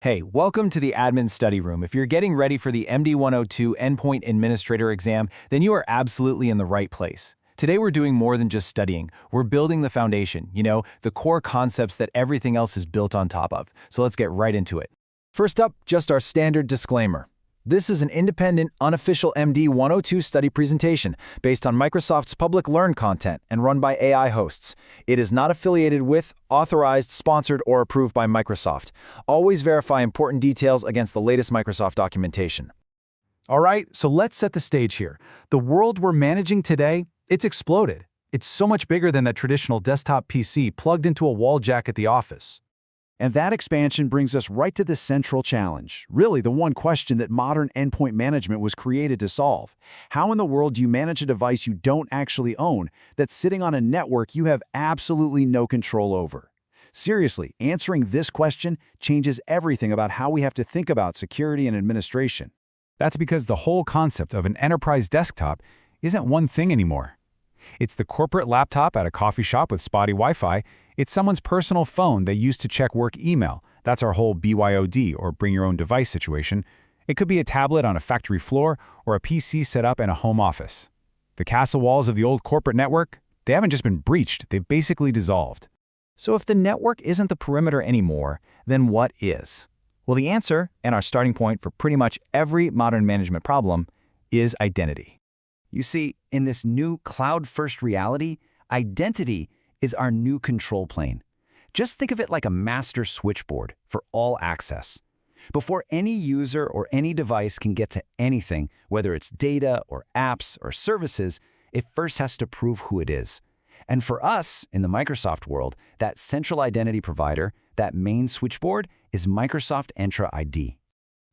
Hey, welcome to the admin study room. If you're getting ready for the MD-102 Endpoint Administrator exam, then you are absolutely in the right place. Today we're doing more than just studying. We're building the foundation, the core concepts that everything else is built on top of. So let's get right into it. First up, just our standard disclaimer. This is an independent, unofficial MD-102 study presentation based on Microsoft's public Learn content and run by AI hosts. It is not affiliated with, authorized, sponsored, or approved by Microsoft. Always verify important details against the latest Microsoft documentation. All right, so let's set the stage here. The world we're managing today, it's exploded. It's so much bigger than that traditional desktop PC plugged into a wall jack at the office. And that expansion brings us right to the central challenge, really the one question that modern endpoint management was created to solve. How in the world do you manage a device you don't actually own that's sitting on a network you have absolutely no control over? Seriously, answering this question changes everything about how we have to think about security and administration. That's because the whole concept of an enterprise desktop isn't one thing anymore. It's the corporate laptop at a coffee shop with spotty Wi-Fi. It's someone's personal phone they use to check work email. That's our whole BYOD, or bring your own device situation. It could be a tablet on a factory floor or a PC set up in a home office. The castle walls of the old corporate network, they haven't just been breached, they've basically dissolved. So if the network isn't the perimeter anymore, then what is? Well, the answer, and our starting point for pretty much every modern management problem, is identity. You see, in this new cloud-first reality, identity is our new control plane. Just think of it like a master switchboard for all access. Before any user or any device can get to anything, whether it's data or apps or services, it first has to prove who it is. And for us, in the Microsoft world, that central identity provider, that main switchboard, is Microsoft Entra ID.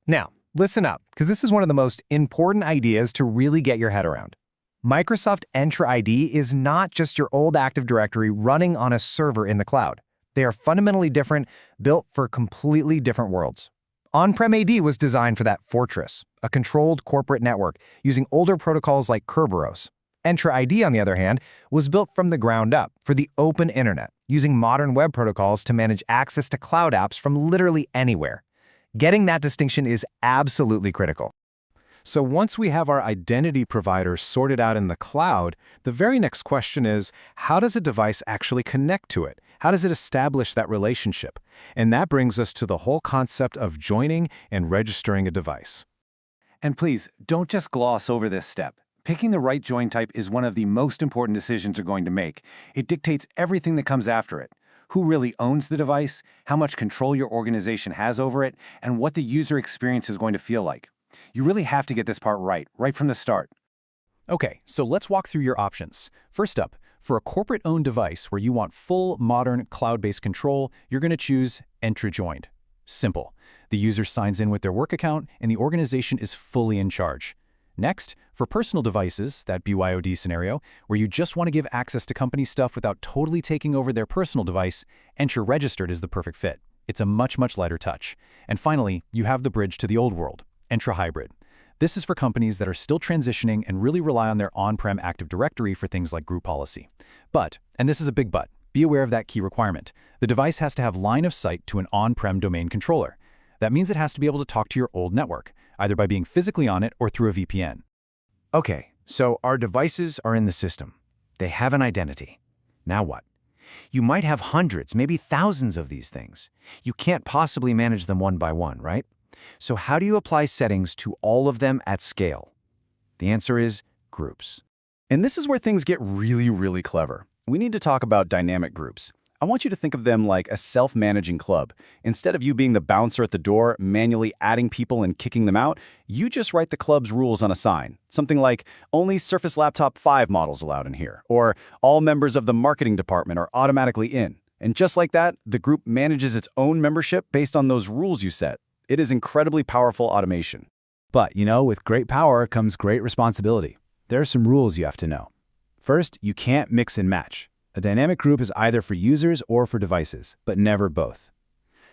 Now, listen up, because this is one of the most important ideas to really get your head around. Microsoft Entra ID is not just your old Active Directory running on a server in the cloud. They are fundamentally different, built for completely different worlds. On-prem AD was designed for that fortress, a controlled corporate network using older protocols like Kerberos. Entra ID, on the other hand, was built from the ground up for the open internet, using modern web protocols to manage access to cloud apps from literally anywhere. Getting that distinction is absolutely critical. So once we have our identity provider sorted out in the cloud, the very next question is, how does a device actually connect to it? How does it establish that relationship? And that brings us to the whole concept of joining and registering a device. And please, don't just gloss over this step. Picking the right join type is one of the most important decisions you're going to make. It dictates everything that comes after it. Who really owns the device, how much control your organization has over it, and what the user experience is going to feel like. You really have to get this part right from the start. Okay, so let's walk through your options. First up, for a corporate-owned device where you want full, modern, cloud-based control, you're going to choose Entra Joined. Simple. The user signs in with their work account, and the organization is fully in charge. Next, for personal devices, that BYOD scenario, where you just want to give access to company stuff without totally taking over their personal device, Entra Registered is the perfect fit. It's a much lighter touch. And finally, you have the bridge to the old world, Entra Hybrid. This is for companies that are still transitioning and really rely on their on-prem Active Directory for things like group policy. But, and this is a big but, be aware of that key requirement. The device has to have line of sight to an on-prem domain controller. That means it has to be able to talk to your old network, either by being physically on it or through a VPN. Okay, so our devices are in the system. They have an identity. Now what? You might have hundreds, maybe thousands of these things. You can't possibly manage them one by one, right? So how do you apply settings to all of them at scale? The answer is groups. And this is where things get really clever. We need to talk about dynamic groups. I want you to think of them like a self-managing club. Instead of you being the bouncer at the door, manually adding people and kicking them out, you just write the club's rules on a sign. Something like, only Surface Laptop 5 models allowed in here, or all members of the marketing department are automatically in. And just like that, the group manages its own membership based on those rules you set. It is incredibly powerful automation. But, with great power comes great responsibility. There are some rules you have to know. First, you can't mix and match. A dynamic group is either for users or for devices, but never both.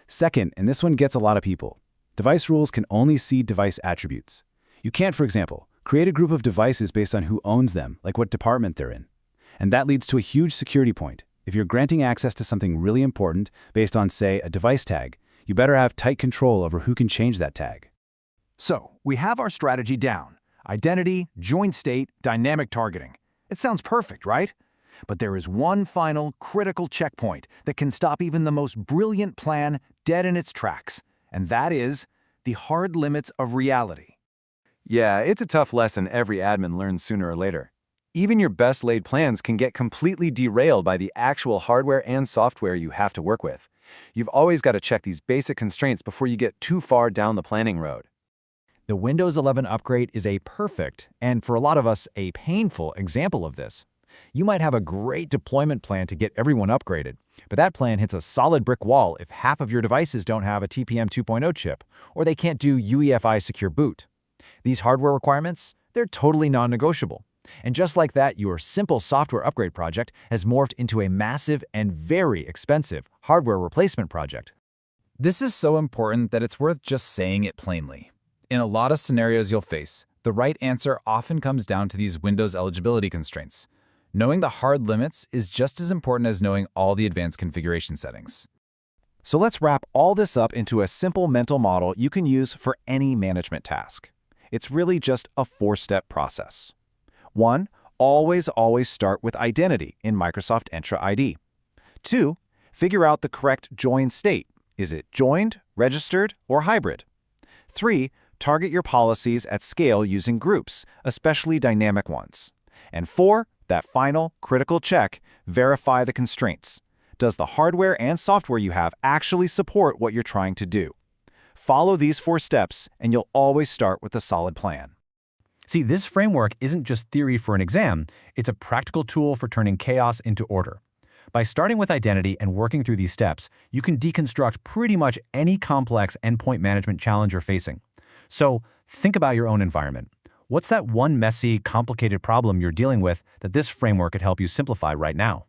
Second, and this one gets a lot of people, device rules can only see device attributes. You can't, for example, create a group of devices based on who owns them, like what department they're in. And that leads to a huge security point. If you're granting access to something really important based on, say, a device tag, You better have tight control over who can change that tag. So, we have our strategy down. Identity, join state, dynamic targeting. It sounds perfect, right? But there is one final critical checkpoint that can stop even the most brilliant plan dead in its tracks, and that is the hard limits of reality. Yeah, it's a tough lesson every admin learns sooner or later. Even your best laid plans can get completely derailed by the actual hardware and software you have to work with. You've always got to check these basic constraints before you get too far down the planning road. The Windows 11 upgrade is a perfect, and for a lot of us, a painful example of this. You might have a great deployment plan to get everyone upgraded, but that plan hits a solid brick wall if half of your devices don't have a TPM 2.0 chip, or they can't do UEFI secure boot. These hardware requirements, they're totally non-negotiable. And just like that, your simple software upgrade project has morphed into a massive and very expensive hardware replacement project. This is so important that it's worth just saying it plainly. In a lot of scenarios you'll face, the right answer often comes down to these Windows eligibility constraints. Knowing the hard limits is just as important as knowing all the advanced configuration settings. So let's wrap all this up into a simple mental model you can use for any management task. It's really just a 4-step process. 1. Always start with identity in Microsoft Entra ID. 2. Figure out the correct join state. Is it joined, registered, or hybrid? 3. Target your policies at scale using groups, especially dynamic ones. And 4. That final, critical check, verify the constraints. Does the hardware and software you have actually support what you're trying to do? Follow these 4 steps, and you'll always start with a solid plan. See, this framework isn't just theory for an exam, it's a practical tool for turning chaos into order. By starting with identity and working through these steps, you can deconstruct pretty much any complex endpoint management challenge you're facing. So, think about your own environment. What's that one messy, complicated problem you're dealing with that this framework could help you simplify right now?